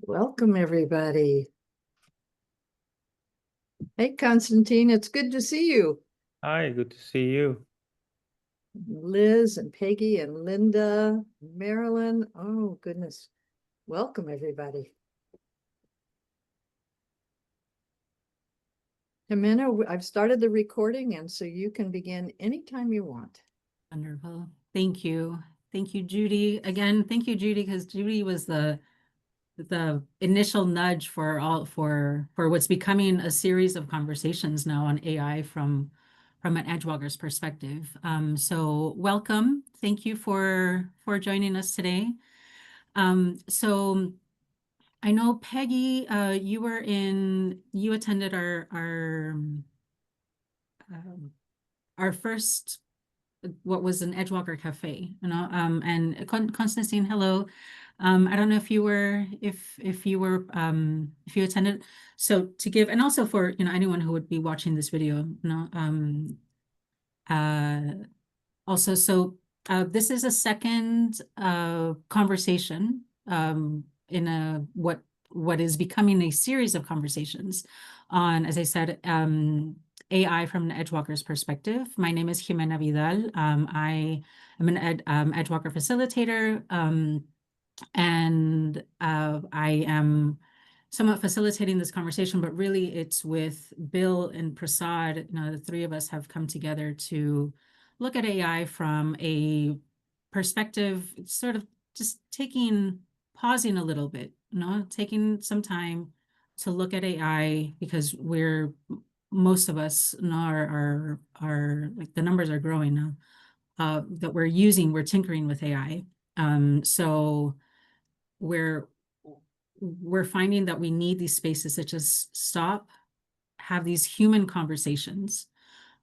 Welcome, everybody. Hey, Constantine, it's good to see you. Hi, good to see you. Liz and Peggy and Linda, Marilyn. Oh, goodness. Welcome, everybody. Ximena, I've started the recording, and so you can begin anytime you want. Wonderful. Thank you. Thank you, Judy. Again, thank you, Judy, because Judy was the initial nudge for what's becoming a series of conversations now on AI from an Edgewalker's perspective. So welcome. Thank you for joining us today. So I know Peggy, you attended our first, what was an Edgewalker Cafe, and Constantine, hello. I don't know if you attended. So to give, and also for, anyone who would be watching this video, also, so this is a second conversation in what is becoming a series of conversations on, as I said, AI from an Edgewalker's perspective. My name is Ximena Vidal. I am an Edgewalker facilitator, and I am somewhat facilitating this conversation, but really it's with Bill and Prasad. The three of us have come together to look at AI from a perspective, sort of just pausing a little bit, taking some time to look at AI, because most of us are like, the numbers are growing now, that we're tinkering with AI. So we're finding that we need these spaces to just stop, have these human conversations,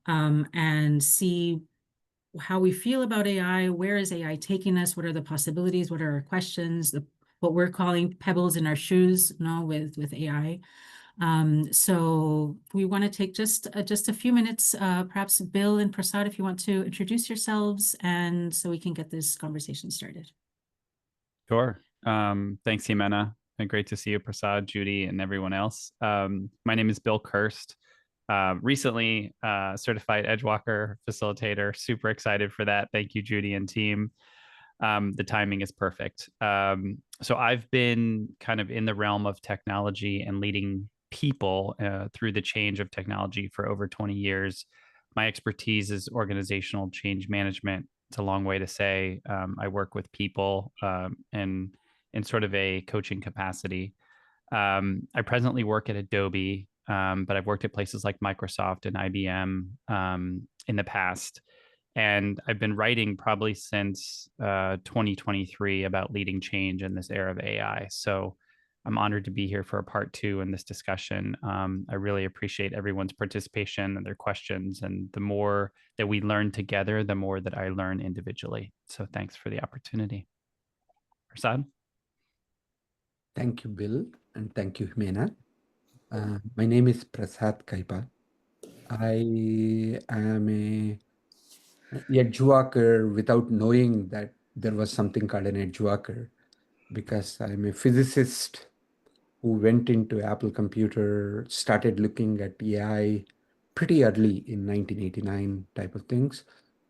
and see how we feel about AI. Where is AI taking us? What are the possibilities? What are our questions? What we're calling pebbles in our shoes, with AI. So we want to take just a few minutes, perhaps Bill and Prasad, if you want to introduce yourselves, and so we can get this conversation started. Sure. Thanks, Ximena. And great to see you, Prasad, Judy, and everyone else. My name is Bill Kirst. Recently certified Edgewalker facilitator. Super excited for that. Thank you, Judy and team. The timing is perfect. So I've been kind of in the realm of technology and leading people through the change of technology for over 20 years. My expertise is organizational change management. It's a long way to say. I work with people in sort of a coaching capacity. I presently work at Adobe, but I've worked at places like Microsoft and IBM in the past. And I've been writing probably since 2023 about leading change in this era of AI. So I'm honored to be here for a part two in this discussion. I really appreciate everyone's participation and their questions. And the more that we learn together, the more that I learn individually. So thanks for the opportunity. Prasad? Thank you, Bill, and thank you, Ximena. My name is Prasad Kaipa. I am a edgewalker without knowing that there was something called an edgewalker, because I'm a physicist who went into Apple Computer, started looking at AI pretty early in 1989 type of things.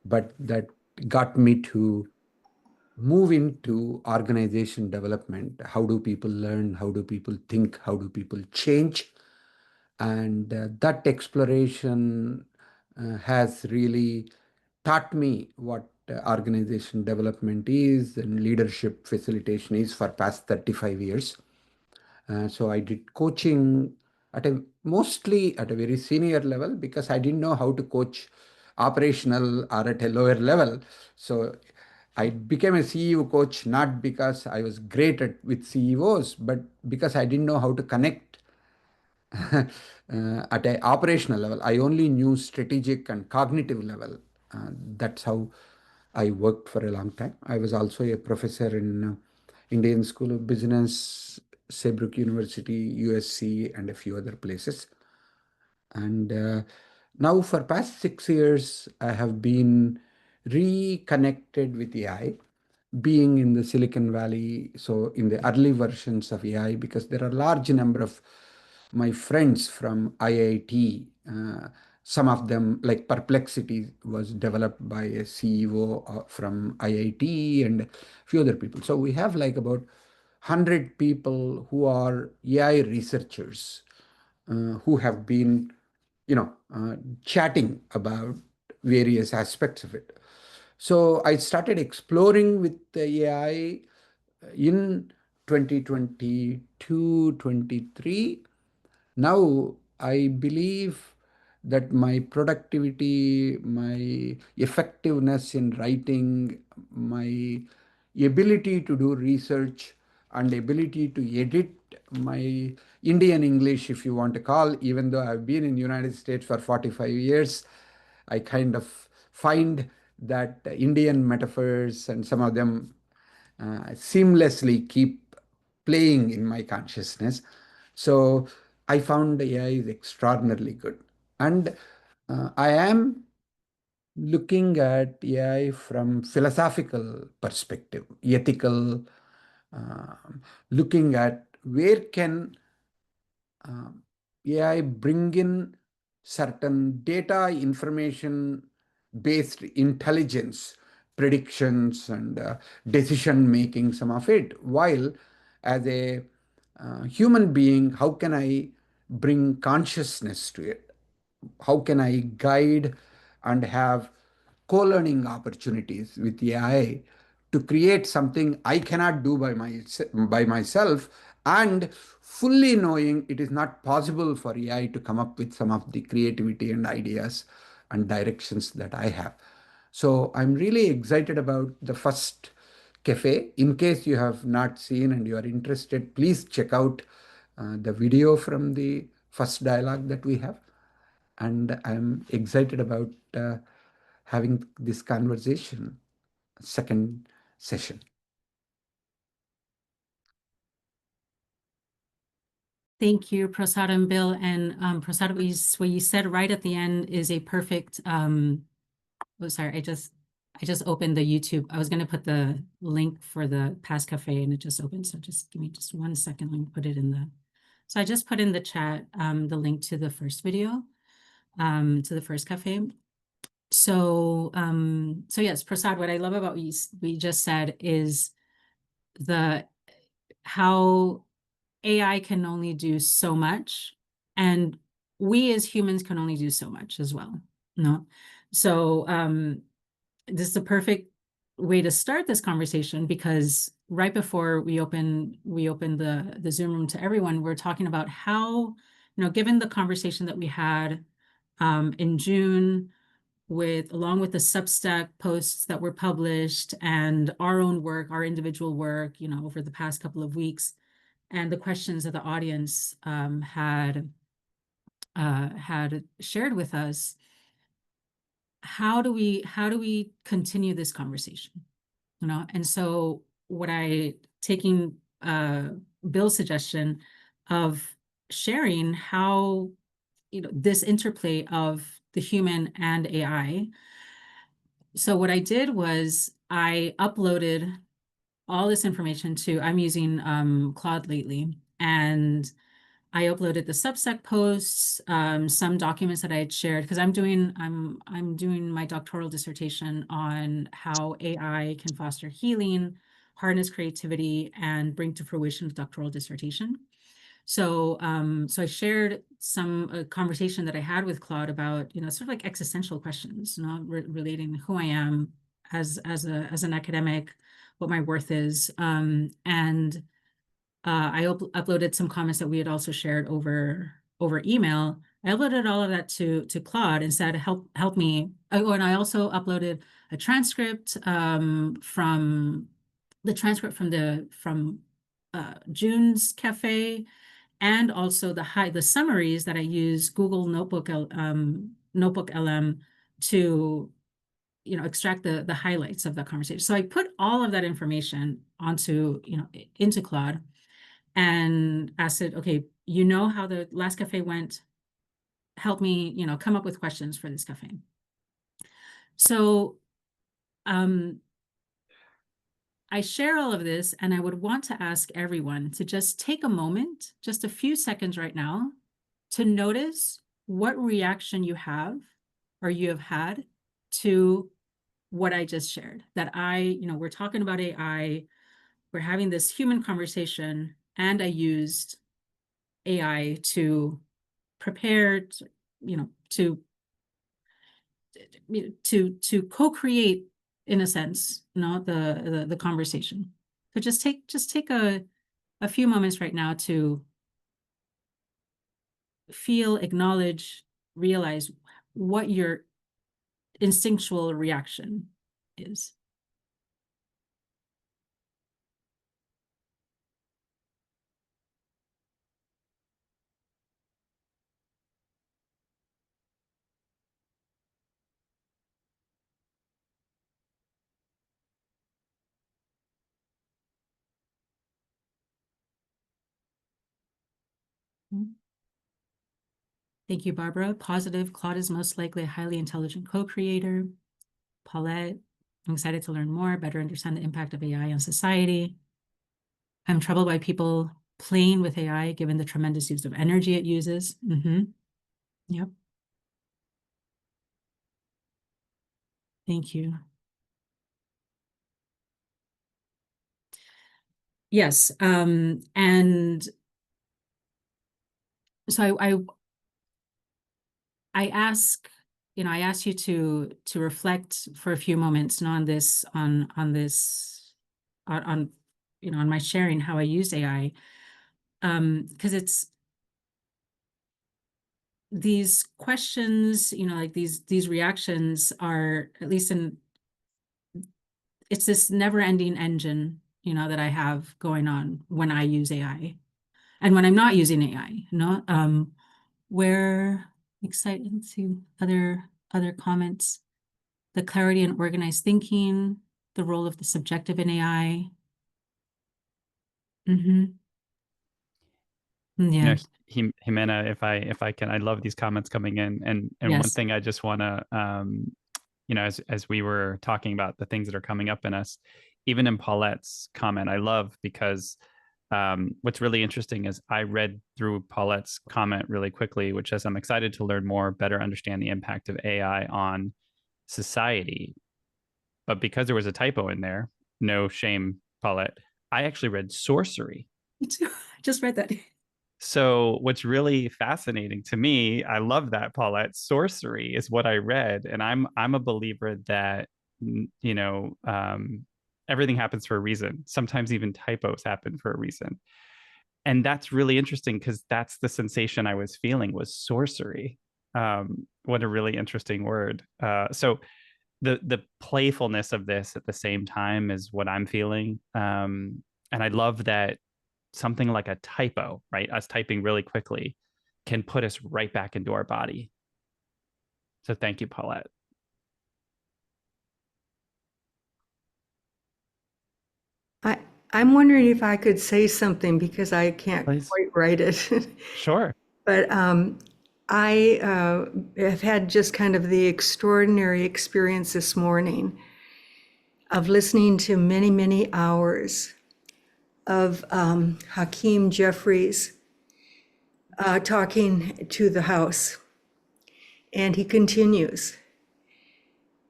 But that got me to move into organization development. How do people learn? How do people think? How do people change? And that exploration has really taught me what organization development is and leadership facilitation is for past 35 years. So I did coaching mostly at a very senior level, because I didn't know how to coach operational or at a lower level. So I became a CEO coach not because I was great with CEOs, but because I didn't know how to connect at an operational level. I only knew strategic and cognitive level. That's how I worked for a long time. I was also a professor in Indian School of Business, Saybrook University, USC, and a few other places. And now for past 6 years, I have been reconnected with AI. being in the Silicon Valley, so in the early versions of AI, because there are a large number of my friends from IIT. Some of them, like Perplexity, was developed by a CEO from IIT and a few other people. So we have like about 100 people who are AI researchers who have been, chatting about various aspects of it. So I started exploring with the AI in 2022, 23. Now I believe that my productivity, my effectiveness in writing, my ability to do research, and ability to edit my Indian English, if you want to call, even though I've been in United States for 45 years, I kind of find that Indian metaphors and some of them seamlessly keep playing in my consciousness. So I found AI is extraordinarily good. And I am looking at AI from philosophical perspective, ethical, uh, looking at where can AI bring in certain data information based intelligence, predictions, and decision making, some of it, while as a human being, how can I bring consciousness to it? How can I guide and have co-learning opportunities with AI to create something I cannot do by myself, and fully knowing it is not possible for AI to come up with some of the creativity and ideas and directions that I have. So I'm really excited about the first cafe. In case you have not seen and you are interested, please check out the video from the first dialogue that we have. And I'm excited about having this conversation, second session. Thank you, Prasad and Bill. And Prasad, what you said right at the end is a perfect, oh, sorry, I just opened the YouTube. I was going to put the link for the past cafe and it just opened. So just give me just 1 second. Let me put it in the, so I just put in the chat the link to the first video, to the first cafe. So, so yes, Prasad, what I love about what we just said is how AI can only do so much, and we as humans can only do so much as well. No, so this is the perfect way to start this conversation, because right before we open the Zoom room to everyone, we're talking about how, given the conversation that we had in June, along with the Substack posts that were published and our own work, our individual work, over the past couple of weeks, and the questions that the audience had shared with us, how do we continue this conversation? And so taking Bill's suggestion of sharing how this interplay of the human and AI. So what I did was I uploaded all this information I'm using Claude lately, and I uploaded the Substack posts, some documents that I had shared, because I'm doing my doctoral dissertation on how AI can foster healing, harness creativity, and bring to fruition the doctoral dissertation. So, so I shared some conversation that I had with Claude about, sort of like existential questions, relating who I am as an academic, what my worth is, and I uploaded some comments that we had also shared over email. I uploaded all of that to Claude and said, help me. Oh, and I also uploaded a transcript from June's cafe, and also the summaries that I use Google Notebook LM to extract the highlights of the conversation. So I put all of that information into Claude and asked it, okay, how the last cafe went, help me come up with questions for this cafe. So I share all of this, and I would want to ask everyone to just take a moment, just a few seconds right now, to notice what reaction you have or you have had to what I just shared. That we're talking about AI, we're having this human conversation, and I used AI to prepare, to co-create, in a sense, the conversation. So just take a few moments right now to feel, acknowledge, realize what your instinctual reaction is. Thank you, Barbara. Positive, Claude is most likely a highly intelligent co-creator. Paulette, I'm excited to learn more, better understand the impact of AI on society. I'm troubled by people playing with AI, given the tremendous use of energy it uses. Yep. Thank you. Yes, and so I ask you to reflect for a few moments on this, on my sharing how I use AI, because it's these questions, like these reactions are, at least it's this never-ending engine, that I have going on when I use AI, and when I'm not using AI, where excited to other comments, the clarity and organized thinking, the role of the subjective in AI. Yeah. Ximena, if I can, I love these comments coming in, and Yes. One thing I just want to, as we were talking about the things that are coming up in us, even in Paulette's comment, I love, because what's really interesting is I read through Paulette's comment really quickly, which says, I'm excited to learn more, better understand the impact of AI on society. But because there was a typo in there, no shame, Paulette, I actually read sorcery. Me too. I just read that. So what's really fascinating to me, I love that, Paulette, sorcery is what I read. And I'm a believer that, everything happens for a reason. Sometimes even typos happen for a reason. And that's really interesting, because that's the sensation I was feeling, was sorcery. What a really interesting word. So the playfulness of this at the same time is what I'm feeling. And I love that something like a typo, right? Us typing really quickly can put us right back into our body. So thank you, Paulette. I'm wondering if I could say something, because I can't Please. quite write it. Sure. But I have had just kind of the extraordinary experience this morning of listening to many, many hours of Hakeem Jeffries talking to the House. And he continues.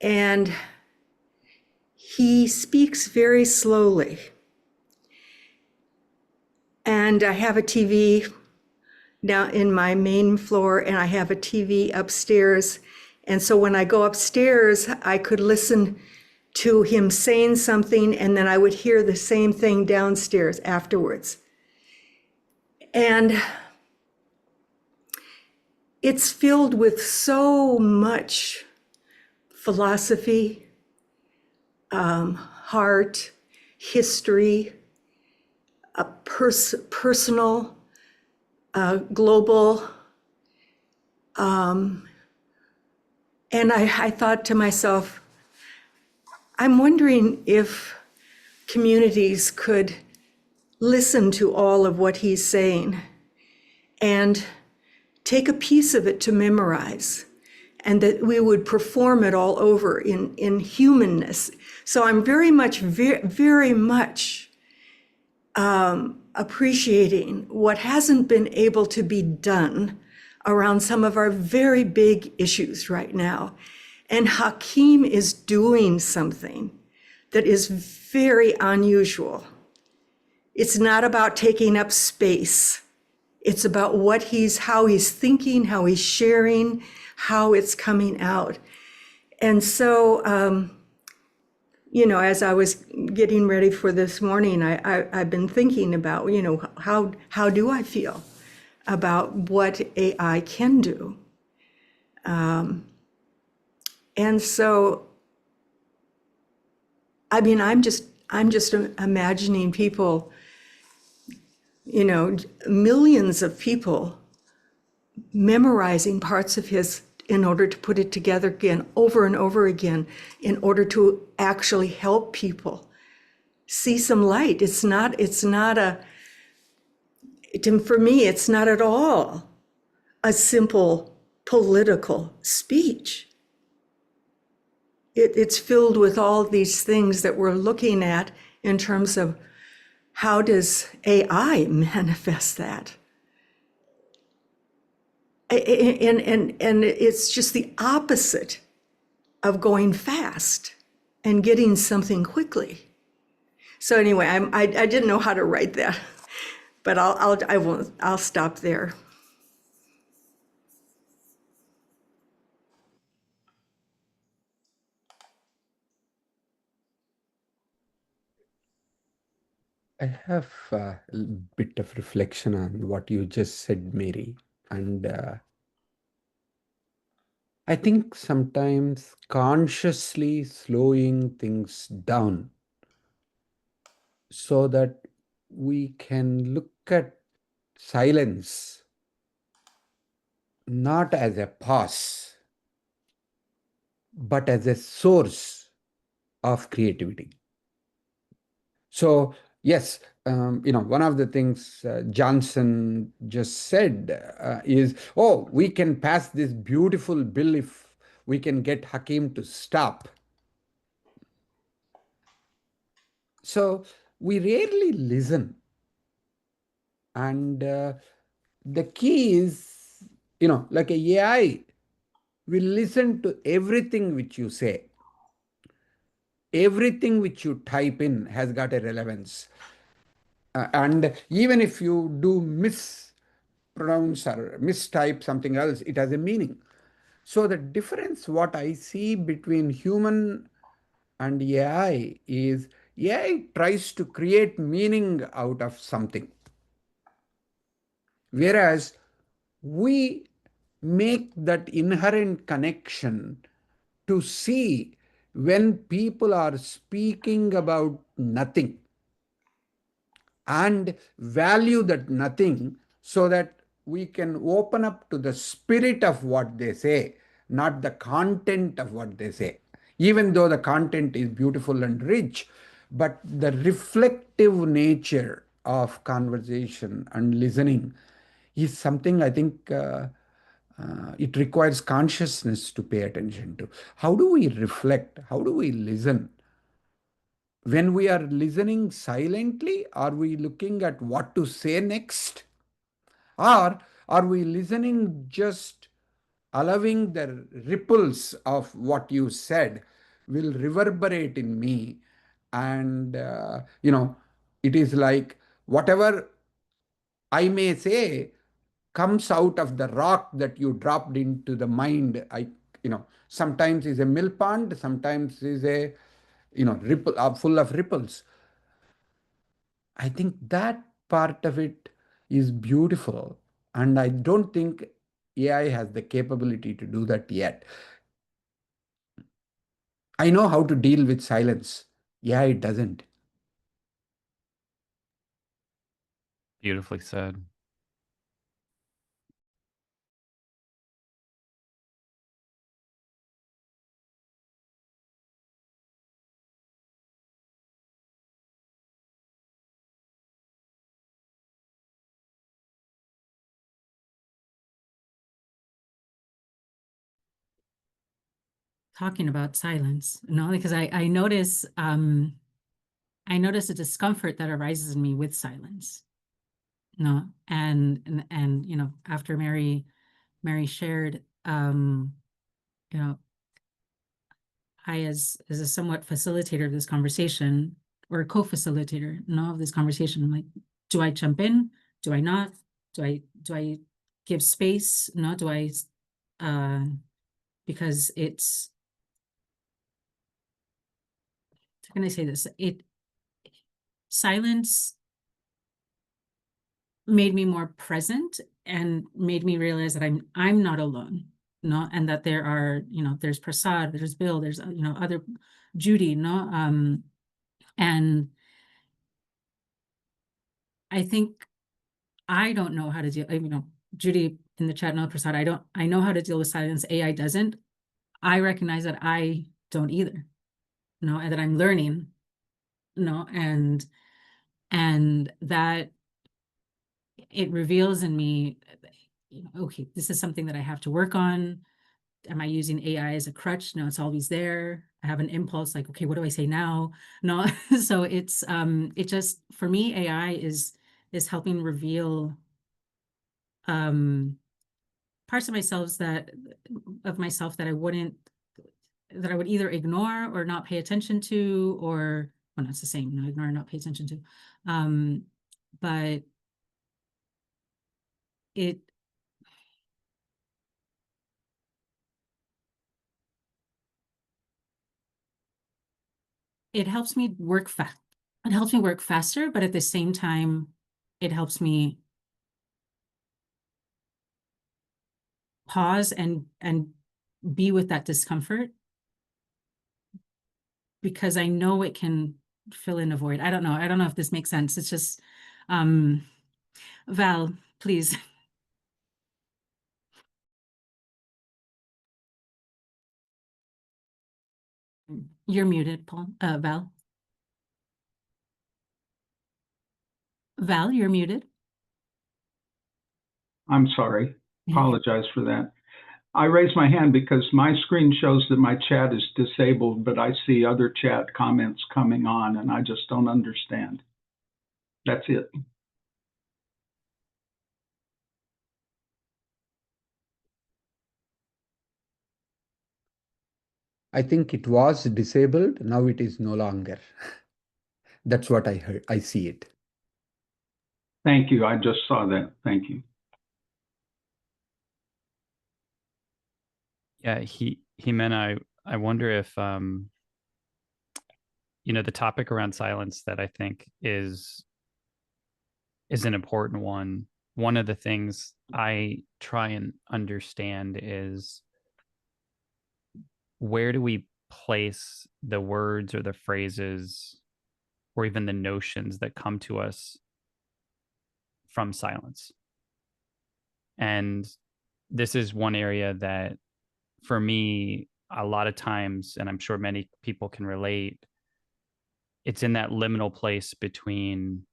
And he speaks very slowly. And I have a TV down in my main floor, and I have a TV upstairs. And so when I go upstairs, I could listen to him saying something, and then I would hear the same thing downstairs afterwards. And it's filled with so much philosophy, heart, history, personal, global. And I thought to myself, I'm wondering if communities could listen to all of what he's saying and take a piece of it to memorize, and that we would perform it all over in humanness. So I'm very much, very much appreciating what hasn't been able to be done around some of our very big issues right now. And Hakeem is doing something that is very unusual. It's not about taking up space. It's about how he's thinking, how he's sharing, how it's coming out. And so, as I was getting ready for this morning, I've been thinking about, how do I feel about what AI can do? And so, I'm just imagining people, millions of people memorizing parts of his in order to put it together again, over and over again, in order to actually help people see some light. For me, it's not at all a simple political speech. It's filled with all these things that we're looking at in terms of how does AI manifest that? And it's just the opposite of going fast and getting something quickly. So anyway, I didn't know how to write that, but I'll stop there. I have a bit of reflection on what you just said, Mary. And I think sometimes consciously slowing things down so that we can look at silence not as a pause, but as a source of creativity. So, yes, one of the things Johnson just said is, oh, we can pass this beautiful bill if we can get Hakeem to stop. So we rarely listen. And the key is, like a AI will listen to everything which you say. Everything which you type in has got a relevance. And even if you do mispronounce or mistype something else, it has a meaning. So the difference, what I see between human and AI is AI tries to create meaning out of something. Whereas we make that inherent connection to see when people are speaking about nothing and value that nothing so that we can open up to the spirit of what they say, not the content of what they say. Even though the content is beautiful and rich, but the reflective nature of conversation and listening is something I think it requires consciousness to pay attention to. How do we reflect? How do we listen? When we are listening silently, are we looking at what to say next? Or are we listening just allowing the ripples of what you said will reverberate in me? And, it is like whatever I may say comes out of the rock that you dropped into the mind. Sometimes is a mill pond, sometimes is a, ripple full of ripples. I think that part of it is beautiful. And I don't think AI has the capability to do that yet. I know how to deal with silence. Yeah, it doesn't. Beautifully said. talking about silence, because I notice I notice a discomfort that arises in me with silence. And after Mary shared, I as a somewhat facilitator of this conversation, or a co-facilitator, of this conversation, I'm like, do I jump in? Do I not? Do I give space? No, do I because it's, how can I say this? Silence made me more present and made me realize that I'm not alone, and that there are, there's Prasad, there's Bill, there's other Judy, and I think I don't know how to deal, Judy in the chat, no, Prasad, I know how to deal with silence. AI doesn't. I recognize that I don't either, and that I'm learning, and that it reveals in me, okay, this is something that I have to work on. Am I using AI as a crutch? No, it's always there. I have an impulse like, okay, what do I say now? No, so it's it just, for me, AI is helping reveal parts of myself that I would either ignore or not pay attention to, or, well, no, it's the same, ignore and not pay attention to. But it helps me work fast. It helps me work faster, but at the same time, it helps me pause and be with that discomfort, because I know it can fill in a void. I don't know if this makes sense. It's just, Val, please. You're muted, Paul. Val. Val, you're muted. I'm sorry. Yeah. Apologize for that. I raised my hand because my screen shows that my chat is disabled, but I see other chat comments coming on, and I just don't understand. That's it. I think it was disabled. Now it is no longer. That's what I heard. I see it. Thank you. I just saw that. Thank you. Yeah, Ximena, I wonder if the topic around silence that I think is an important one. One of the things I try and understand is, where do we place the words or the phrases or even the notions that come to us from silence? And this is one area that, for me, a lot of times, and I'm sure many people can relate, it's in that liminal place between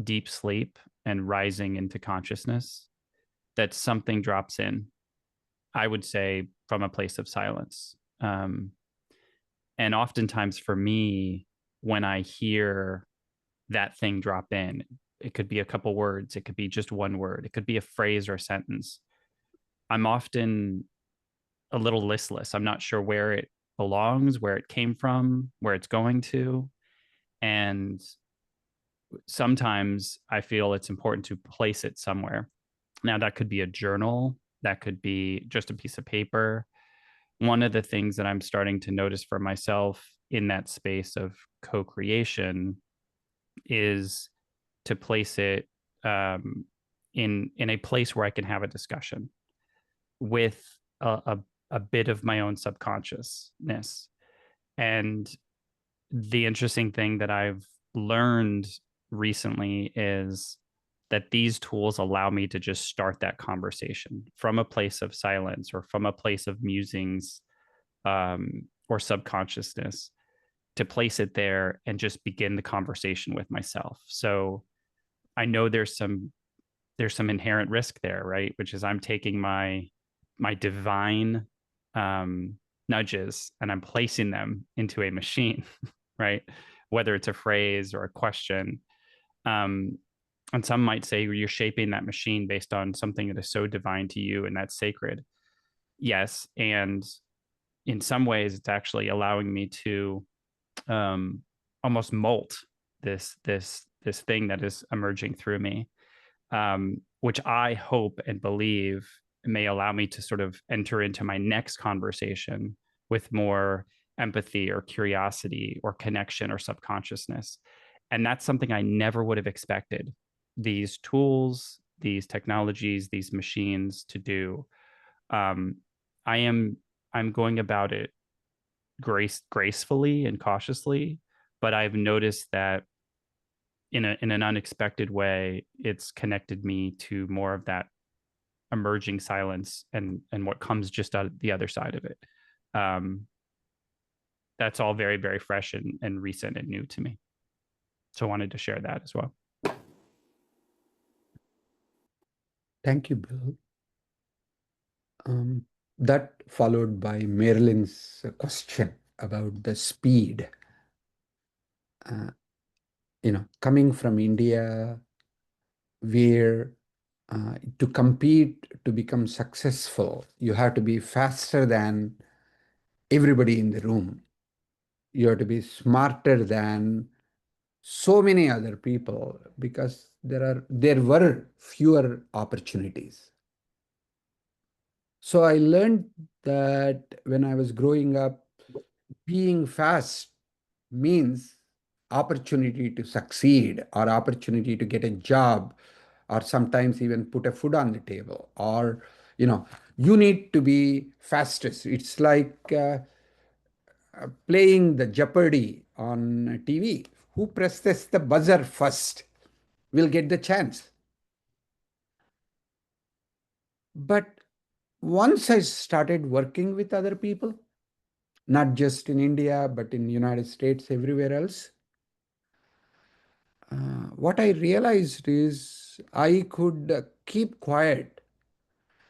deep sleep and rising into consciousness that something drops in, I would say, from a place of silence. And oftentimes for me, when I hear that thing drop in, it could be a couple words, it could be just one word, it could be a phrase or a sentence, I'm often a little listless. I'm not sure where it belongs, where it came from, where it's going to. And sometimes I feel it's important to place it somewhere. Now, that could be a journal, that could be just a piece of paper. One of the things that I'm starting to notice for myself in that space of co-creation is to place it in a place where I can have a discussion with a bit of my own subconsciousness. And the interesting thing that I've learned recently is that these tools allow me to just start that conversation from a place of silence or from a place of musings or subconsciousness, to place it there and just begin the conversation with myself. So I know there's some inherent risk there, right? Which is I'm taking my divine nudges and I'm placing them into a machine, right? Whether it's a phrase or a question. And some might say you're shaping that machine based on something that is so divine to you and that's sacred. Yes. And in some ways, it's actually allowing me to almost molt this thing that is emerging through me, which I hope and believe may allow me to sort of enter into my next conversation with more empathy or curiosity or connection or subconsciousness. And that's something I never would have expected these tools, these technologies, these machines to do. I'm going about it gracefully and cautiously, but I've noticed that in an unexpected way, it's connected me to more of that emerging silence and what comes just out the other side of it. That's all very, very fresh and recent and new to me. So I wanted to share that as well. Thank you, Bill. That followed by Marilyn's question about the speed. Coming from India, where to compete, to become successful, you have to be faster than everybody in the room. You have to be smarter than so many other people because there were fewer opportunities. So I learned that when I was growing up, being fast means opportunity to succeed or opportunity to get a job or sometimes even put a food on the table, or you need to be fastest. It's like playing the Jeopardy on TV. Who presses the buzzer first will get the chance. But once I started working with other people, not just in India, but in the United States, everywhere else, what I realized is I could keep quiet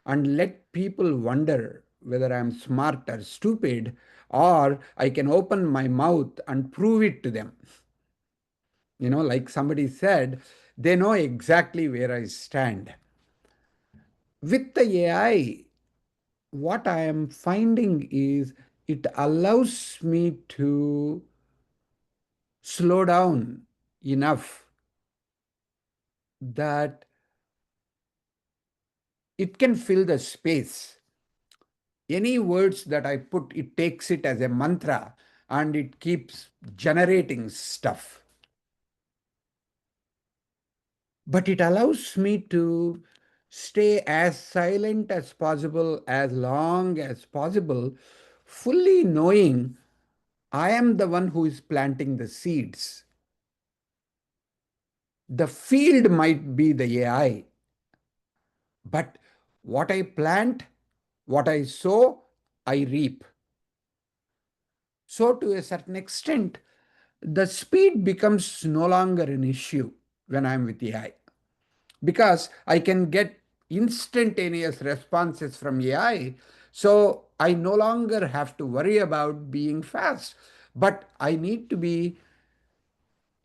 and let people wonder whether I'm smart or stupid, or I can open my mouth and prove it to them. Like somebody said, they know exactly where I stand. With the AI, what I am finding is it allows me to slow down enough that it can fill the space. Any words that I put, it takes it as a mantra and it keeps generating stuff. But it allows me to stay as silent as possible, as long as possible, fully knowing I am the one who is planting the seeds. The field might be the AI, but what I plant, what I sow, I reap. So to a certain extent, the speed becomes no longer an issue when I'm with AI, because I can get instantaneous responses from AI. So I no longer have to worry about being fast, but I need to be,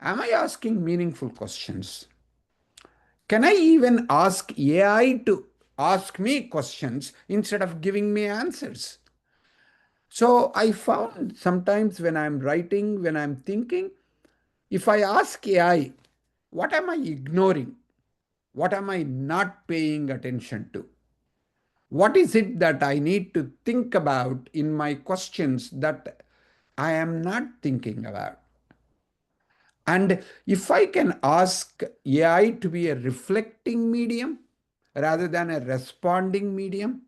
am I asking meaningful questions? Can I even ask AI to ask me questions instead of giving me answers? So I found sometimes when I'm writing, when I'm thinking, if I ask AI, what am I ignoring? What am I not paying attention to? What is it that I need to think about in my questions that I am not thinking about? And if I can ask AI to be a reflecting medium rather than a responding medium,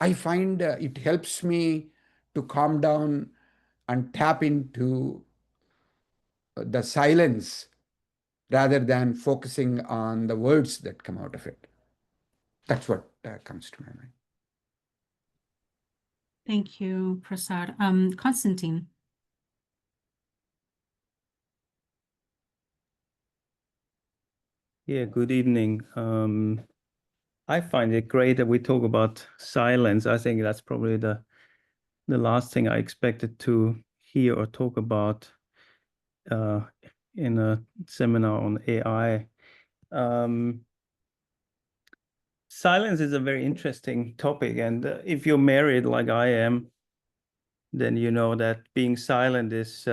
I find it helps me to calm down and tap into the silence rather than focusing on the words that come out of it. That's what comes to my mind. Thank you, Prasad. Constantine. Yeah, good evening. I find it great that we talk about silence. I think that's probably the the last thing I expected to hear or talk about in a seminar on AI. Silence is a very interesting topic, and if you're married like I am, then you know that being silent is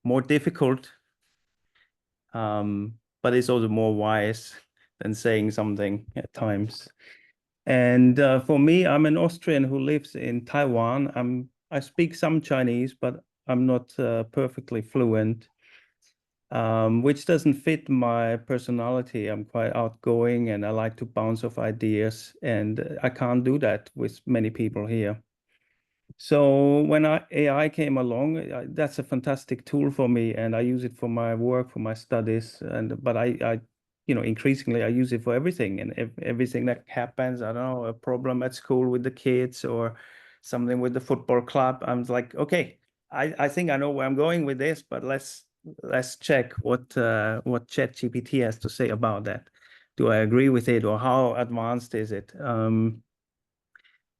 more difficult, but it's also more wise than saying something at times. And for me, I'm an Austrian who lives in Taiwan. I speak some Chinese, but I'm not perfectly fluent, which doesn't fit my personality. I'm quite outgoing and I like to bounce off ideas, and I can't do that with many people here. So when AI came along, that's a fantastic tool for me, and I use it for my work, for my studies. But I increasingly I use it for everything, and everything that happens. I don't know, a problem at school with the kids or something with the football club. I'm like, okay, I think I know where I'm going with this, but let's check what ChatGPT has to say about that. Do I agree with it, or how advanced is it?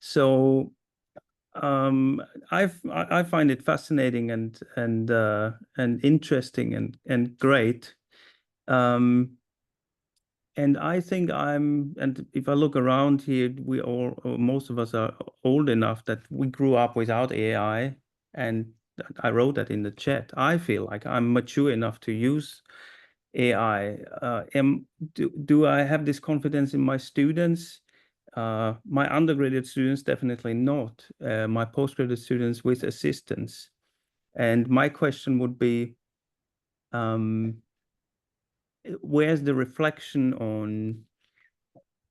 So. I find it fascinating and interesting and great. And I think and if I look around here, we all, or most of us are old enough that we grew up without AI, and I wrote that in the chat. I feel like I'm mature enough to use AI. Do I have this confidence in my students? My undergraduate students, definitely not. My postgraduate students with assistance. And my question would be, where's the reflection on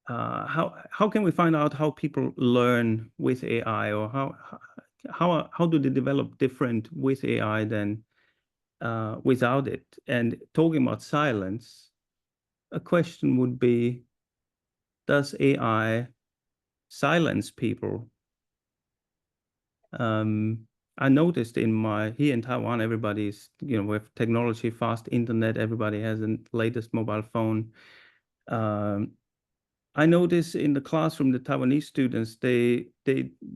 how can we find out how people learn with AI, or how do they develop different with AI than without it? And talking about silence, a question would be, does AI silence people? I noticed here in Taiwan, everybody's, with technology, fast internet, everybody has the latest mobile phone. I notice in the classroom, the Taiwanese students, they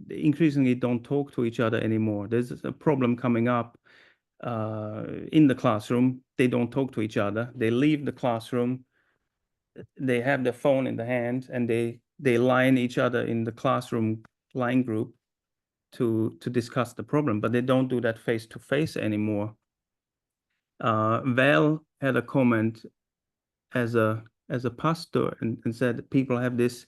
increasingly don't talk to each other anymore. There's a problem coming up in the classroom. They don't talk to each other. They leave the classroom. They have their phone in the hand, and they line each other in the classroom line group to discuss the problem, but they don't do that face to face anymore. Val had a comment as a pastor and said that people have this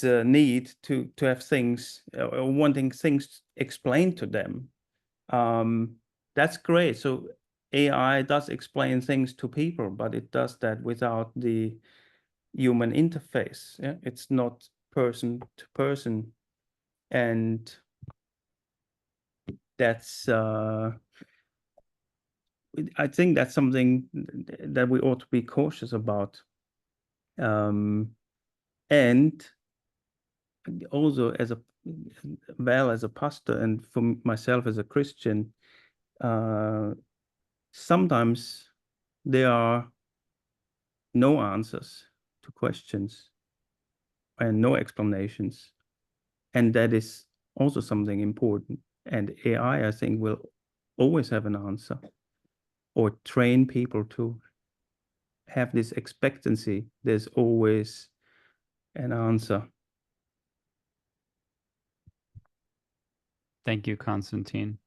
need to have things or wanting things explained to them. That's great. So AI does explain things to people, but it does that without the human interface. Yeah? It's not person to person, and that's I think that's something that we ought to be cautious about. And also as a pastor, and for myself as a Christian, sometimes there are no answers to questions and no explanations. And that is also something important. And AI, I think, will always have an answer, or train people to have this expectancy. There's always an answer. Thank you, Konstantin.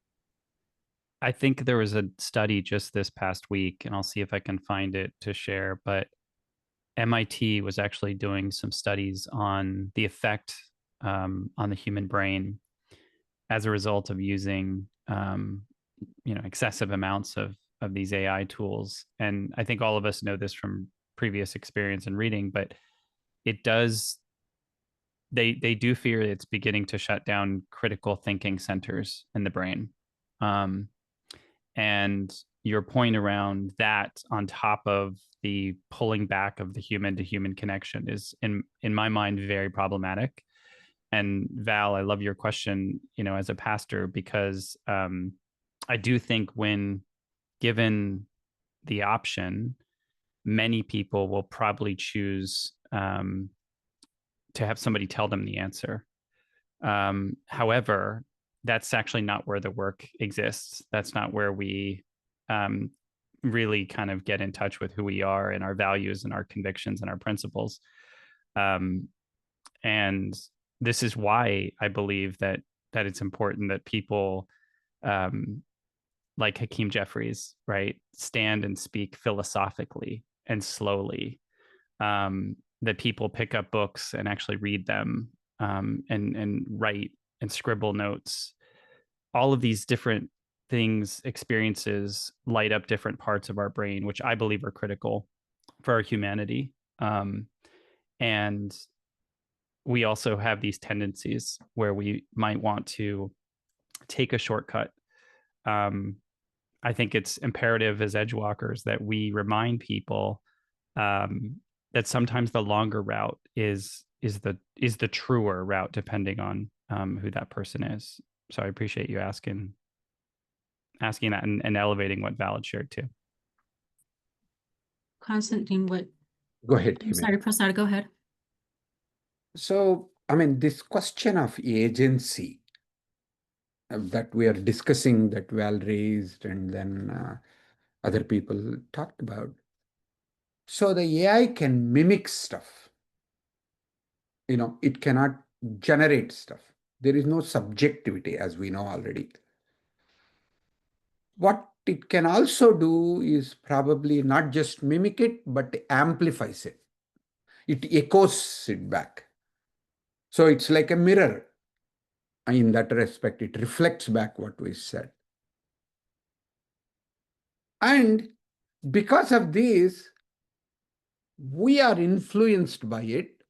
I think there was a study just this past week, and I'll see if I can find it to share, but MIT was actually doing some studies on the effect on the human brain as a result of using excessive amounts of these AI tools. And I think all of us know this from previous experience and reading, but it does, they do fear it's beginning to shut down critical thinking centers in the brain. And your point around that, on top of the pulling back of the human to human connection, is in my mind very problematic. And Val, I love your question, as a pastor, because I do think when given the option, many people will probably choose to have somebody tell them the answer. However, that's actually not where the work exists. That's not where we really kind of get in touch with who we are and our values and our convictions and our principles. And this is why I believe that it's important that people like Hakeem Jeffries, right, stand and speak philosophically and slowly, that people pick up books and actually read them, and write and scribble notes. All of these different things, experiences, light up different parts of our brain, which I believe are critical for our humanity. And we also have these tendencies where we might want to take a shortcut. I think it's imperative as Edgewalkers that we remind people that sometimes the longer route is the truer route, depending on who that person is. So I appreciate you asking that and elevating what Valid shared too. Constantine, what? Go ahead, I'm Ximena. sorry, Prasad, go ahead. So, I mean, this question of agency that we are discussing, that Val raised, and then other people talked about. So the AI can mimic stuff. It cannot generate stuff. There is no subjectivity, as we know already. What it can also do is probably not just mimic it, but amplifies it. It echoes it back. So it's like a mirror. In that respect, it reflects back what we said. And because of this, we are influenced by it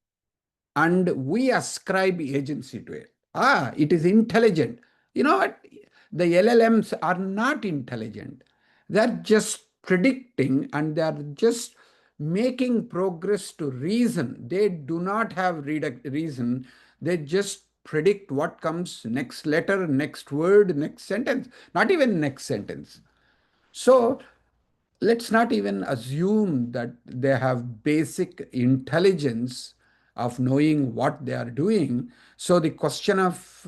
and we ascribe agency to it. It is intelligent. You know what? The LLMs are not intelligent. They're just predicting and they're just making progress to reason. They do not have reason. They just predict what comes next letter, next word, next sentence, not even next sentence. So let's not even assume that they have basic intelligence of knowing what they are doing. So the question of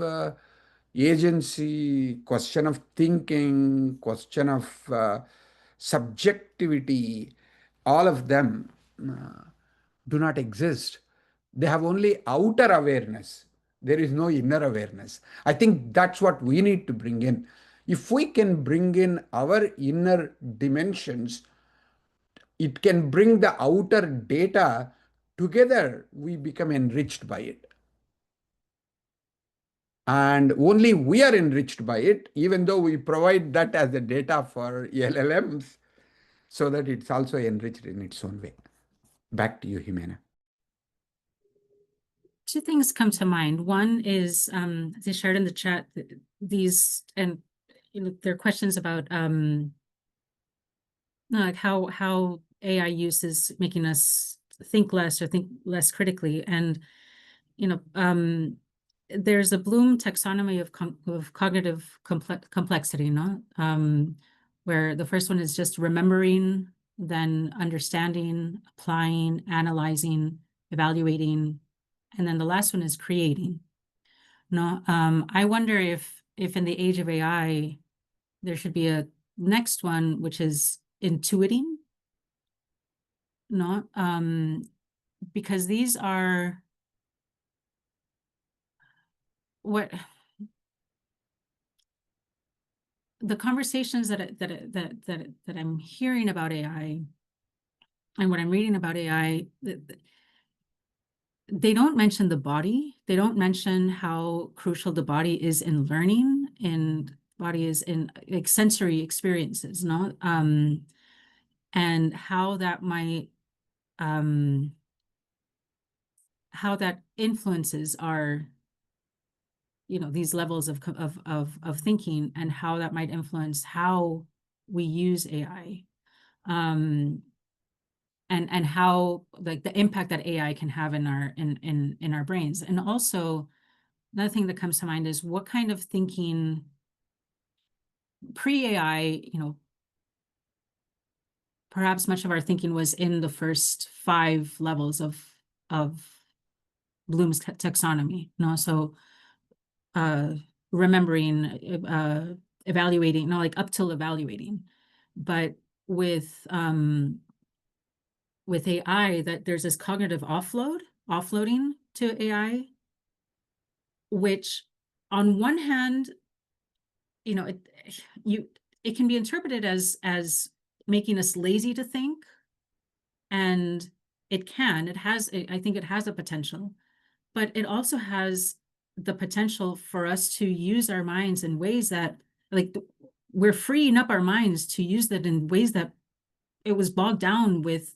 agency, question of thinking, question of subjectivity, all of them do not exist. They have only outer awareness. There is no inner awareness. I think that's what we need to bring in. If we can bring in our inner dimensions, it can bring the outer data together, we become enriched by it. And only we are enriched by it, even though we provide that as the data for LLMs, so that it's also enriched in its own way. Back to you, Ximena. Two things come to mind. One is, they shared in the chat these, and there are questions about like how AI use is making us think less or think less critically. And there's a Bloom taxonomy of cognitive complexity, no? Where the first one is just remembering, then understanding, applying, analyzing, evaluating, and then the last one is creating. No, I wonder if in the age of AI, there should be a next one, which is intuiting. No, because these are what the conversations that I'm hearing about AI and what I'm reading about AI, they don't mention the body. They don't mention how crucial the body is in learning, and body is in like sensory experiences, no? And how that might how that influences our these levels of thinking, and how that might influence how we use AI, and how like the impact that AI can have in our brains. And also another thing that comes to mind is what kind of thinking pre-AI, perhaps much of our thinking was in the first 5 levels of Bloom's taxonomy. So remembering, evaluating, no, like up till evaluating. But with AI, that there's this cognitive offloading to AI, which on one hand, you know, it can be interpreted as making us lazy to think, and I think it has a potential, but it also has the potential for us to use our minds in ways that, like, we're freeing up our minds to use that in ways that it was bogged down with,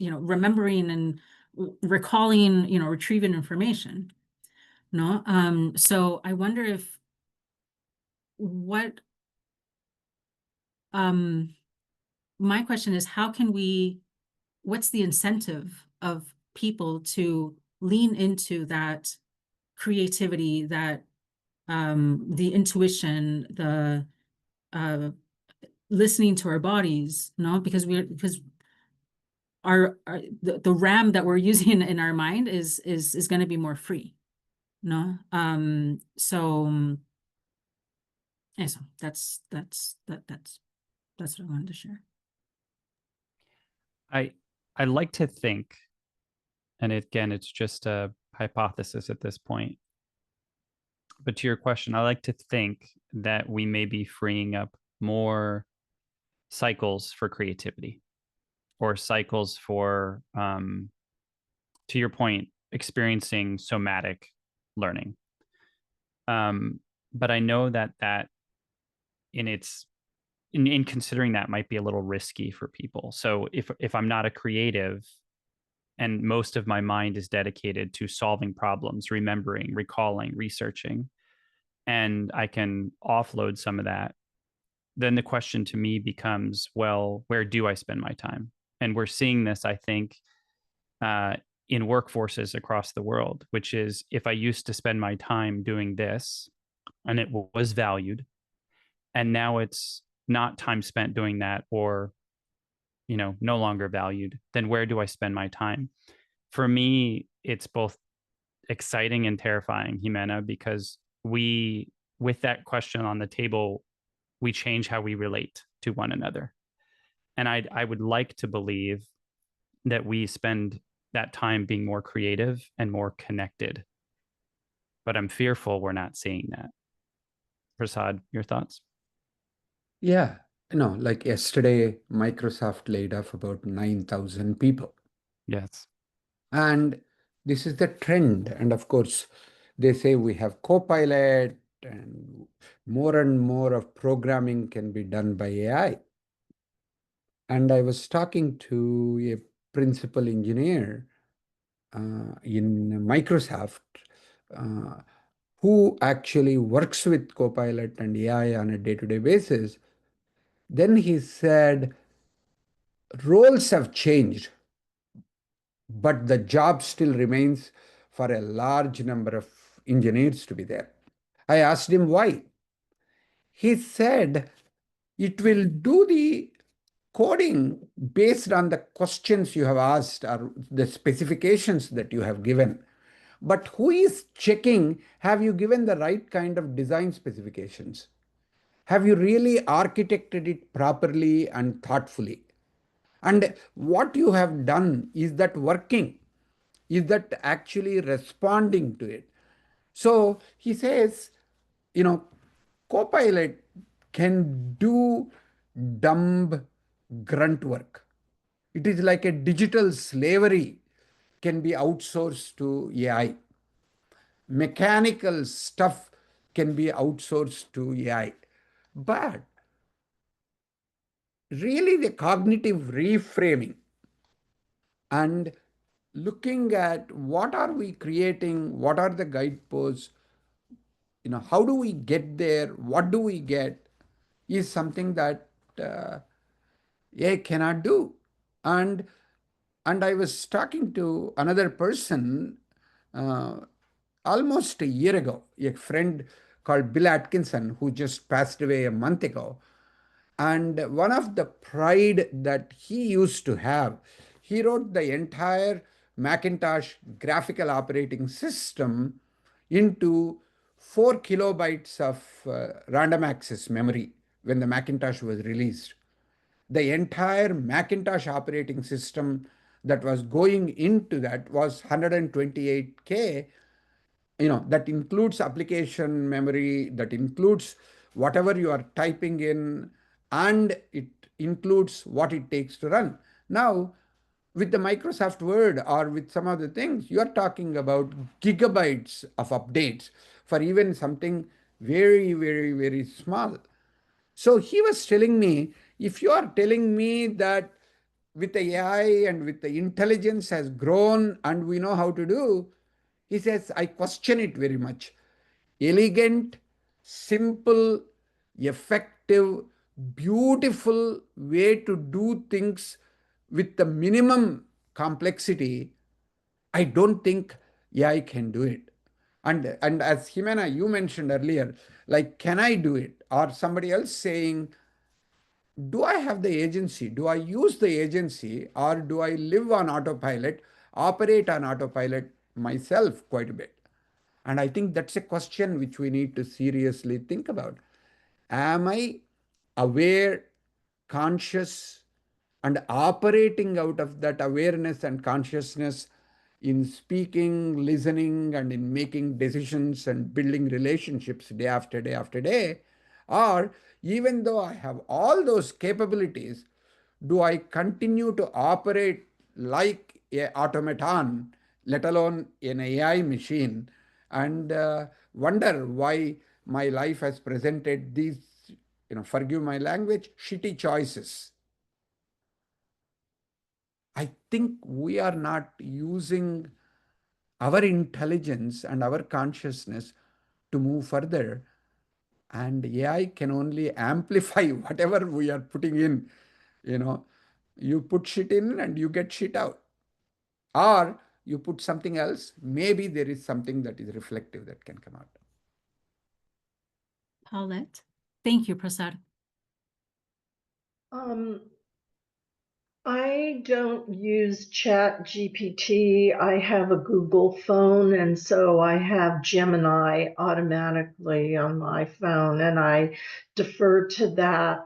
remembering and recalling, retrieving information. No, so I wonder if my question is, what's the incentive of people to lean into that creativity, that the intuition, the listening to our bodies, because the RAM that we're using in our mind is going to be more free. So that's what I wanted to share. I like to think, and again, it's just a hypothesis at this point, but to your question, I like to think that we may be freeing up more cycles for creativity, or cycles for, to your point, experiencing somatic learning. But I know that in considering that might be a little risky for people. So if I'm not a creative and most of my mind is dedicated to solving problems, remembering, recalling, researching, and I can offload some of that, then the question to me becomes, well, where do I spend my time? And we're seeing this, I think, in workforces across the world, which is, if I used to spend my time doing this and it was valued, and now it's not time spent doing that, or no longer valued, then where do I spend my time? For me, it's both exciting and terrifying, Ximena, because with that question on the table, we change how we relate to one another. And I would like to believe that we spend that time being more creative and more connected, but I'm fearful we're not seeing that. Prasad, your thoughts? Yeah, like yesterday, Microsoft laid off about 9,000 people. Yes. And this is the trend. And of course, they say we have Copilot, and more of programming can be done by AI. And I was talking to a principal engineer in Microsoft who actually works with Copilot and AI on a day-to-day basis. Then he said, roles have changed, but the job still remains for a large number of engineers to be there. I asked him why. He said it will do the coding based on the questions you have asked or the specifications that you have given. But who is checking, have you given the right kind of design specifications? Have you really architected it properly and thoughtfully? And what you have done, is that working? Is that actually responding to it? So he says, Copilot can do dumb grunt work. It is like a digital slavery can be outsourced to AI. Mechanical stuff can be outsourced to AI. But really, the cognitive reframing and looking at what are we creating, what are the guideposts, how do we get there, what do we get, is something that AI cannot do. And I was talking to another person almost a year ago, a friend called Bill Atkinson, who just passed away a month ago. And one of the pride that he used to have, he wrote the entire Macintosh graphical operating system into 4 kilobytes of random access memory when the Macintosh was released. The entire Macintosh operating system that was going into that was 128K. That includes application memory, that includes whatever you are typing in, and it includes what it takes to run. Now, with the Microsoft Word or with some other things, you are talking about gigabytes of updates for even something very, very, very small. So he was telling me, if you are telling me that with the AI and with the intelligence has grown and we know how to do, he says, I question it very much. Elegant, simple, effective, beautiful way to do things with the minimum complexity, I don't think AI can do it. And as Ximena, you mentioned earlier, like, can I do it? Or somebody else saying, do I have the agency? Do I use the agency, or do I live on autopilot, operate on autopilot myself quite a bit? And I think that's a question which we need to seriously think about. Am I aware, conscious, and operating out of that awareness and consciousness in speaking, listening, and in making decisions and building relationships day after day after day? Or even though I have all those capabilities, do I continue to operate like an automaton, let alone an AI machine, and wonder why my life has presented these, forgive my language, shitty choices? I think we are not using our intelligence and our consciousness to move further. And AI can only amplify whatever we are putting in. You put shit in and you get shit out. Or you put something else, maybe there is something that is reflective that can come out. Paulette. Thank you, Prasad. I don't use Chat GPT. I have a Google phone, and so I have Gemini automatically on my phone, and I defer to that.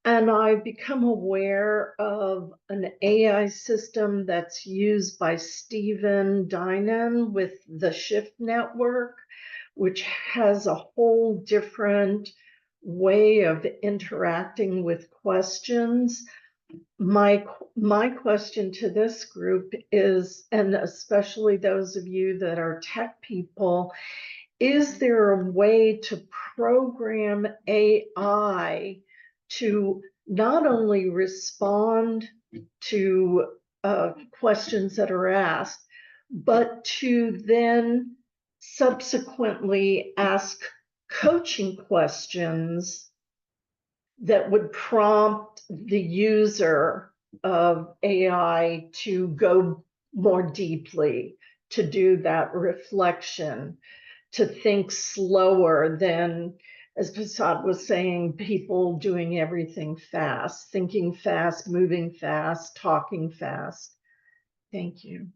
And I've become aware of an AI system that's used by Stephen Dinan with the Shift Network, which has a whole different way of interacting with questions. My question to this group is, and especially those of you that are tech people, is there a way to program AI to not only respond to questions that are asked, but to then subsequently ask coaching questions that would prompt the user of AI to go more deeply, to do that reflection, to think slower than, as Prasad was saying, people doing everything fast, thinking fast, moving fast, talking fast. Thank you.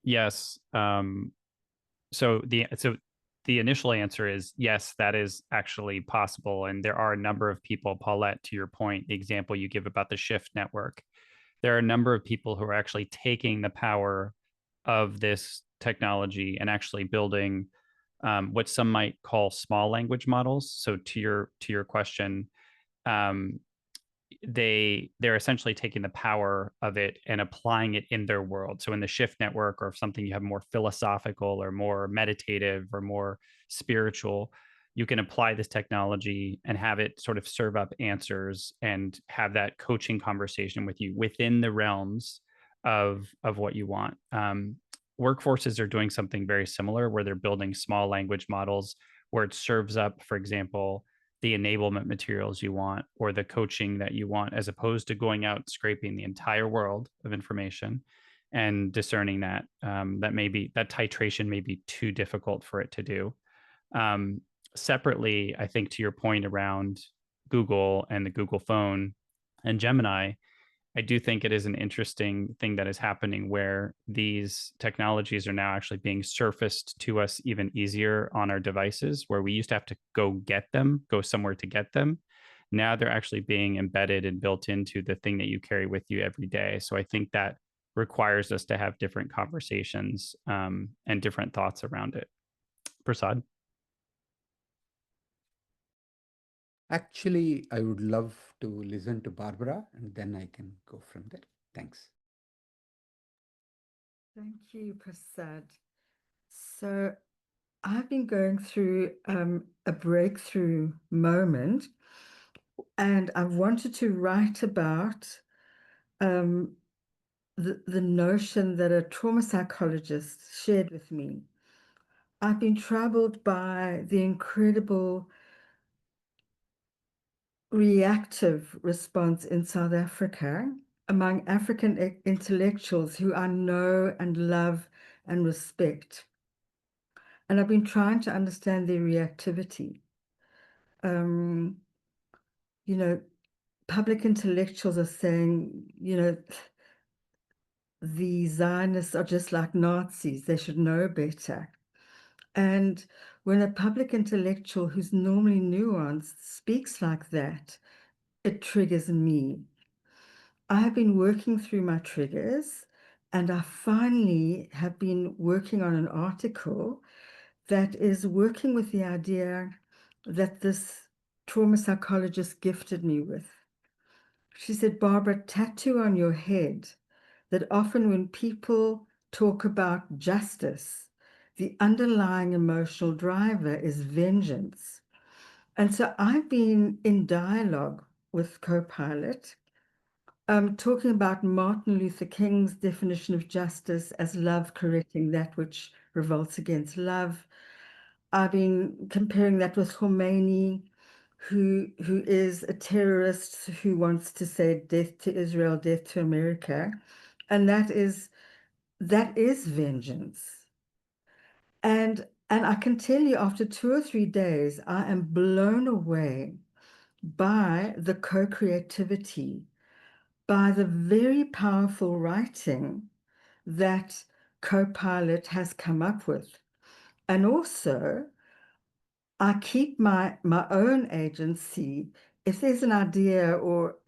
Yes. So the initial answer is yes, that is actually possible. And there are a number of people, Paulette, to your point, the example you give about the Shift network, there are a number of people who are actually taking the power of this technology and actually building what some might call small language models. So to your question, they're essentially taking the power of it and applying it in their world. So in the Shift network, or if something you have more philosophical or more meditative or more spiritual, you can apply this technology and have it sort of serve up answers and have that coaching conversation with you within the realms of what you want. Workforces are doing something very similar, where they're building small language models where it serves up, for example, the enablement materials you want or the coaching that you want, as opposed to going out scraping the entire world of information and discerning that that titration may be too difficult for it to do. Separately, I think to your point around Google and the Google phone and Gemini, I do think it is an interesting thing that is happening where these technologies are now actually being surfaced to us even easier on our devices, where we used to have to go get them, go somewhere to get them. Now they're actually being embedded and built into the thing that you carry with you every day. So I think that requires us to have different conversations and different thoughts around it. Prasad? Actually, I would love to listen to Barbara and then I can go from there. Thanks. Thank you, Prasad. So I've been going through a breakthrough moment, and I've wanted to write about the notion that a trauma psychologist shared with me. I've been troubled by the incredible reactive response in South Africa among African intellectuals who I know and love and respect. And I've been trying to understand their reactivity. You know, public intellectuals are saying, you know, the Zionists are just like Nazis, they should know better. And when a public intellectual who's normally nuanced speaks like that, it triggers me. I have been working through my triggers, and I finally have been working on an article that is working with the idea that this trauma psychologist gifted me with. She said, Barbara, tattoo on your head that often when people talk about justice, the underlying emotional driver is vengeance. And so I've been in dialogue with Copilot, talking about Martin Luther King's definition of justice as love correcting that which revolts against love. I've been comparing that with Khomeini, who is a terrorist who wants to say death to Israel, death to America. And that is vengeance. And I can tell you after 2 or 3 days, I am blown away by the co-creativity, by the very powerful writing that Copilot has come up with. And also, I keep my own agency. If there's an idea or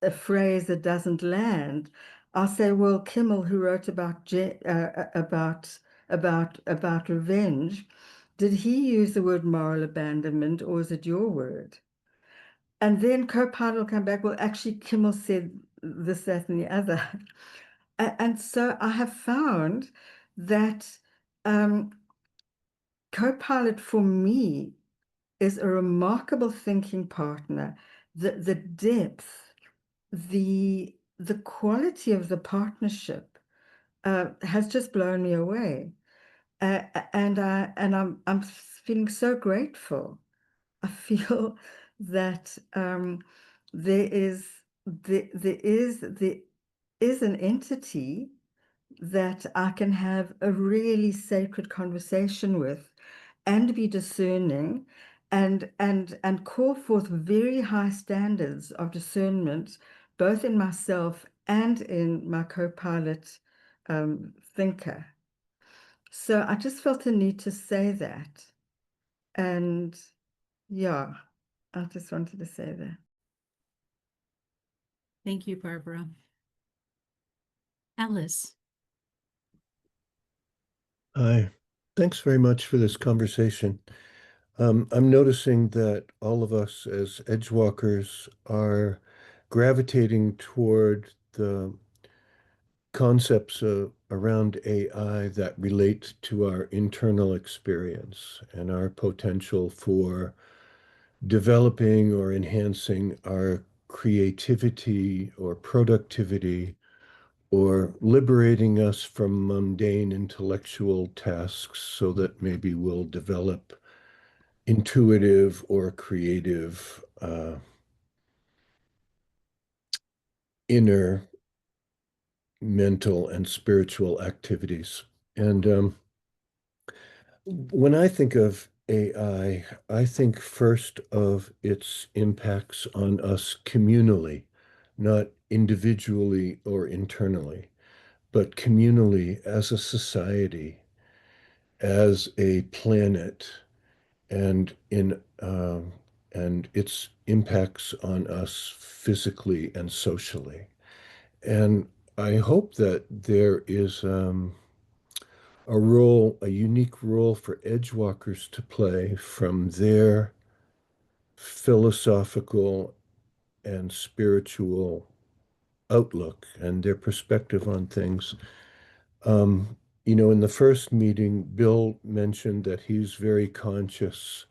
a phrase that doesn't land, I'll say, well, Kimmel, who wrote about revenge, did he use the word moral abandonment, or is it your word? And then Copilot will come back, well, actually, Kimmel said this, that, and the other. And so I have found that Copilot for me is a remarkable thinking partner. The depth, the quality of the partnership has just blown me away. And I'm feeling so grateful. I feel that there is an entity that I can have a really sacred conversation with and be discerning and call forth very high standards of discernment, both in myself and in my co-pilot thinker. So I just felt the need to say that. And yeah, I just wanted to say that. Thank you, Barbara. Alice. Hi, thanks very much for this conversation. I'm noticing that all of us as Edgewalkers are gravitating toward the concepts around AI that relate to our internal experience and our potential for developing or enhancing our creativity or productivity or liberating us from mundane intellectual tasks so that maybe we'll develop intuitive or creative inner mental and spiritual activities. And when I think of AI, I think first of its impacts on us communally, not individually or internally, but communally as a society, as a planet, and and its impacts on us physically and socially. And I hope that there is a role, a unique role for Edgewalkers to play from their philosophical and spiritual outlook and their perspective on things. In the first meeting, Bill mentioned that he's very conscious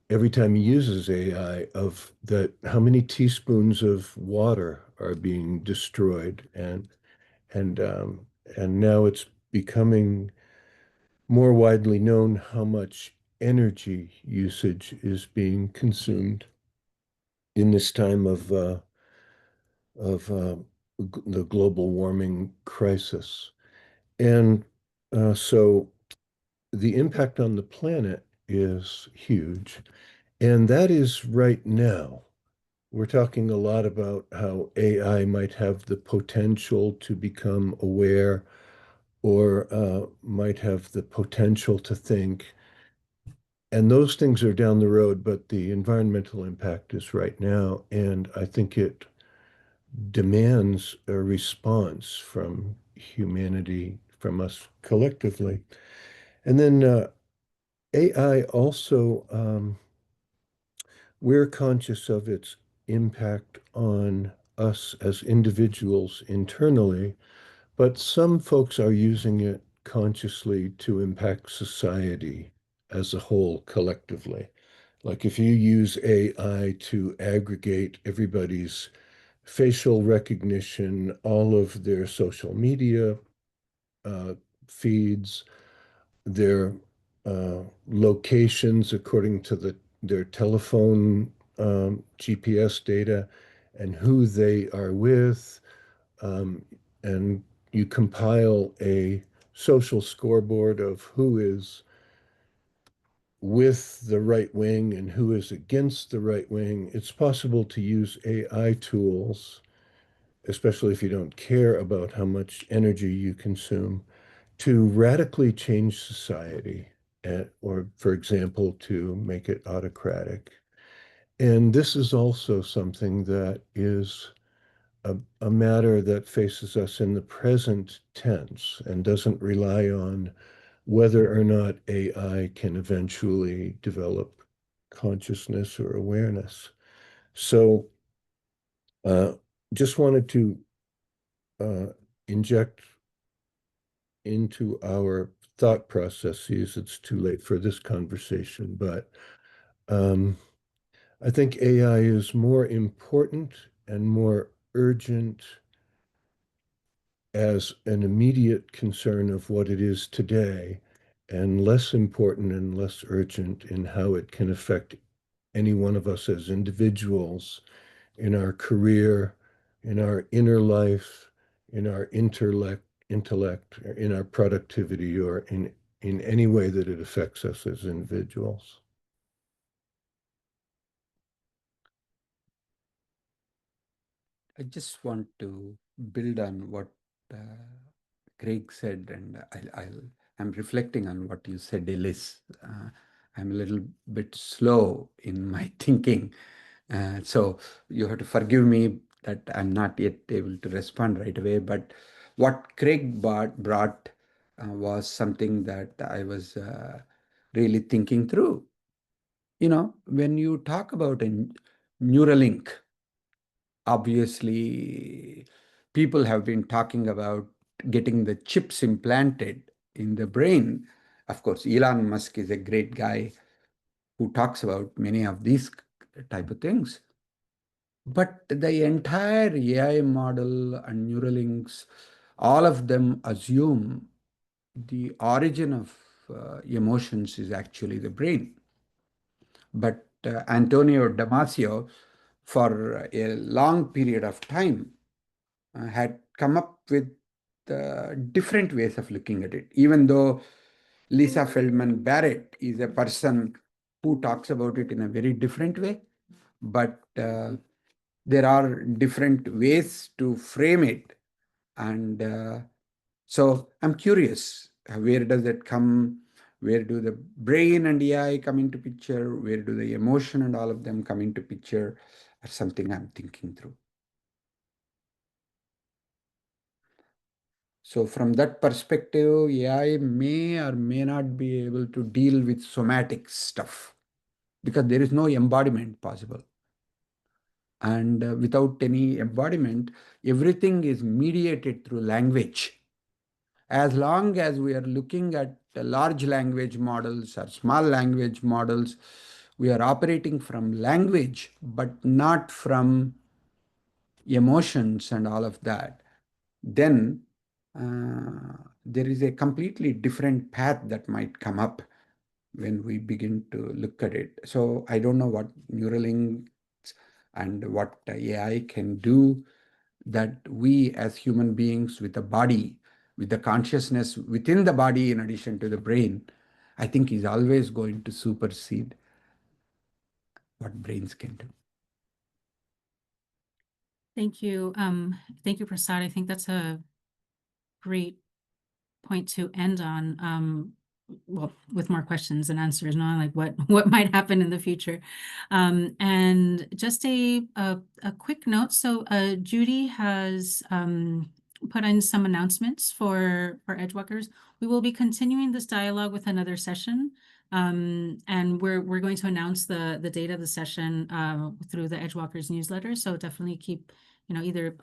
every time he uses AI of that how many teaspoons of water are being destroyed, and now it's becoming more widely known how much energy usage is being consumed in this time of the global warming crisis. And so the impact on the planet is huge. And that is right now. We're talking a lot about how AI might have the potential to become aware or might have the potential to think. And those things are down the road, but the environmental impact is right now. And I think it demands a response from humanity, from us collectively. And then AI also, we're conscious of its impact on us as individuals internally, but some folks are using it consciously to impact society as a whole collectively. Like if you use AI to aggregate everybody's facial recognition, all of their social media feeds, their locations according to their telephone GPS data, and who they are with, and you compile a social scoreboard of who is with the right wing and who is against the right wing. It's possible to use AI tools, especially if you don't care about how much energy you consume, to radically change society, or, for example, to make it autocratic. And this is also something that is a matter that faces us in the present tense and doesn't rely on whether or not AI can eventually develop consciousness or awareness. So just wanted to inject into our thought processes. It's too late for this conversation, but I think AI is more important and more urgent as an immediate concern of what it is today, and less important and less urgent in how it can affect any one of us as individuals in our career, in our inner life, in our intellect, in our productivity, or in any way that it affects us as individuals. I just want to build on what Craig said, and I'm reflecting on what you said, Ellis. I'm a little bit slow in my thinking, so you have to forgive me that I'm not yet able to respond right away. But what Craig brought was something that I was really thinking through. When you talk about a Neuralink, obviously, people have been talking about getting the chips implanted in the brain. Of course, Elon Musk is a great guy who talks about many of these type of things. But the entire AI model and Neuralinks, all of them assume the origin of emotions is actually the brain. But Antonio Damasio, for a long period of time, had come up with different ways of looking at it, even though Lisa Feldman Barrett is a person who talks about it in a very different way. But there are different ways to frame it. And so I'm curious, where does it come? Where do the brain and AI come into picture? Where do the emotion and all of them come into picture? That's something I'm thinking through. So from that perspective, AI may or may not be able to deal with somatic stuff because there is no embodiment possible. And without any embodiment, everything is mediated through language. As long as we are looking at large language models or small language models, we are operating from language, but not from emotions and all of that. Then there is a completely different path that might come up when we begin to look at it. So I don't know what Neuralink and what AI can do that we as human beings with a body, with the consciousness within the body in addition to the brain, I think is always going to supersede what brains can do. Thank you. Thank you, Prasad. I think that's a great point to end on. Well, with more questions and answers, not like what might happen in the future. And just a quick note. So Judy has put in some announcements for Edgewalkers. We will be continuing this dialogue with another session. And we're going to announce the date of the session through the Edgewalkers newsletter. So definitely keep, either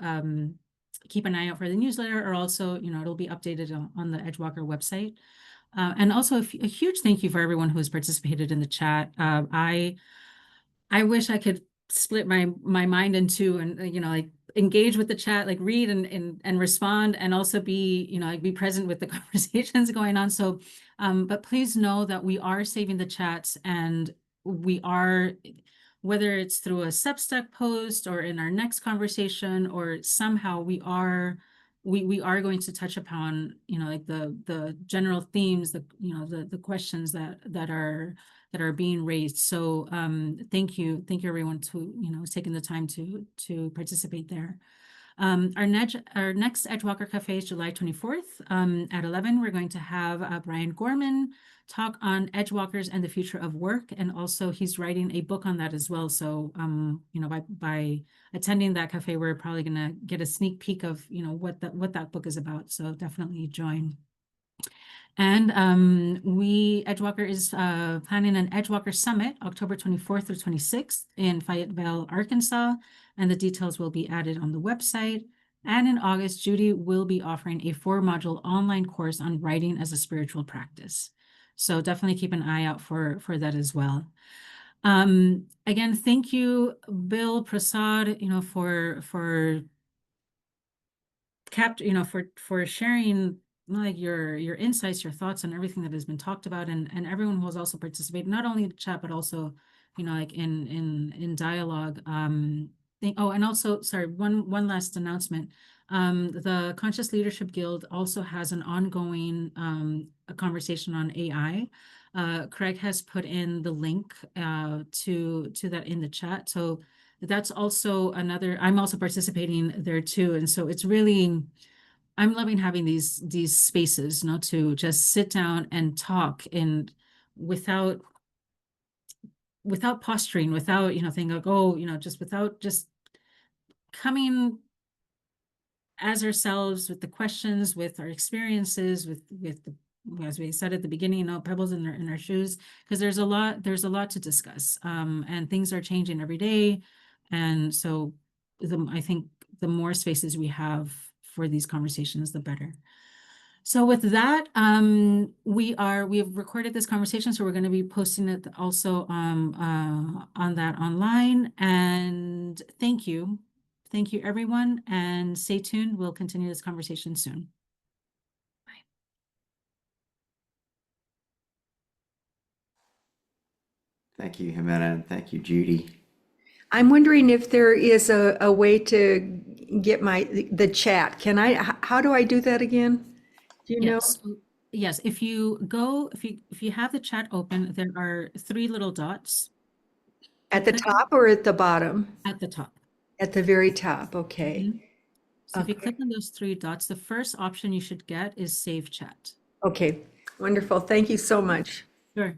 keep an eye out for the newsletter, or also, it'll be updated on the Edgewalker website. And also a huge thank you for everyone who has participated in the chat. I wish I could split my mind in two and, like engage with the chat, like read and respond, and also be, like be present with the conversations going on. So, but please know that we are saving the chats, and we are, whether it's through a Substack post or in our next conversation, or somehow we are going to touch upon, like the general themes, the questions that are being raised. So thank you everyone to who's taking the time to participate there. Our next Edgewalker Cafe is July 24th at 11. We're going to have Brian Gorman talk on Edgewalkers and the future of work, and also he's writing a book on that as well. So by attending that cafe, we're probably going to get a sneak peek of what that book is about. So definitely join. And Edgewalker is planning an Edgewalker Summit October 24th through 26th in Fayetteville, Arkansas, and the details will be added on the website. And in August, Judy will be offering a 4-module online course on writing as a spiritual practice. So definitely keep an eye out for that as well. Again, thank you, Bill, Prasad, for sharing like your insights, your thoughts on everything that has been talked about, and everyone who has also participated, not only in the chat, but also, like in dialogue. And also, sorry, one last announcement. The Conscious Leadership Guild also has an ongoing a conversation on AI. Craig has put in the link to that in the chat. So that's also another, I'm also participating there too. And so it's really, I'm loving having these spaces, to just sit down and talk, and without posturing, without, thinking like, oh, just coming as ourselves with the questions, with our experiences, with the, as we said at the beginning, pebbles in our shoes, because there's a lot to discuss, and things are changing every day. And so I think the more spaces we have for these conversations, the better. So with that, we have recorded this conversation, so we're going to be posting it also on that online. And thank you everyone, and stay tuned. We'll continue this conversation soon. Bye. Thank you, Ximena, and thank you, Judy. I'm wondering if there is a way to get the chat. How do I do that again? Do you know? Yes, if you have the chat open, there are 3 little dots. At the top or at the bottom? At the top. At the very top, okay. Mhm. So if you Okay. click on those three dots, the first option you should get is Save Chat. Okay, wonderful. Thank you so much. Sure.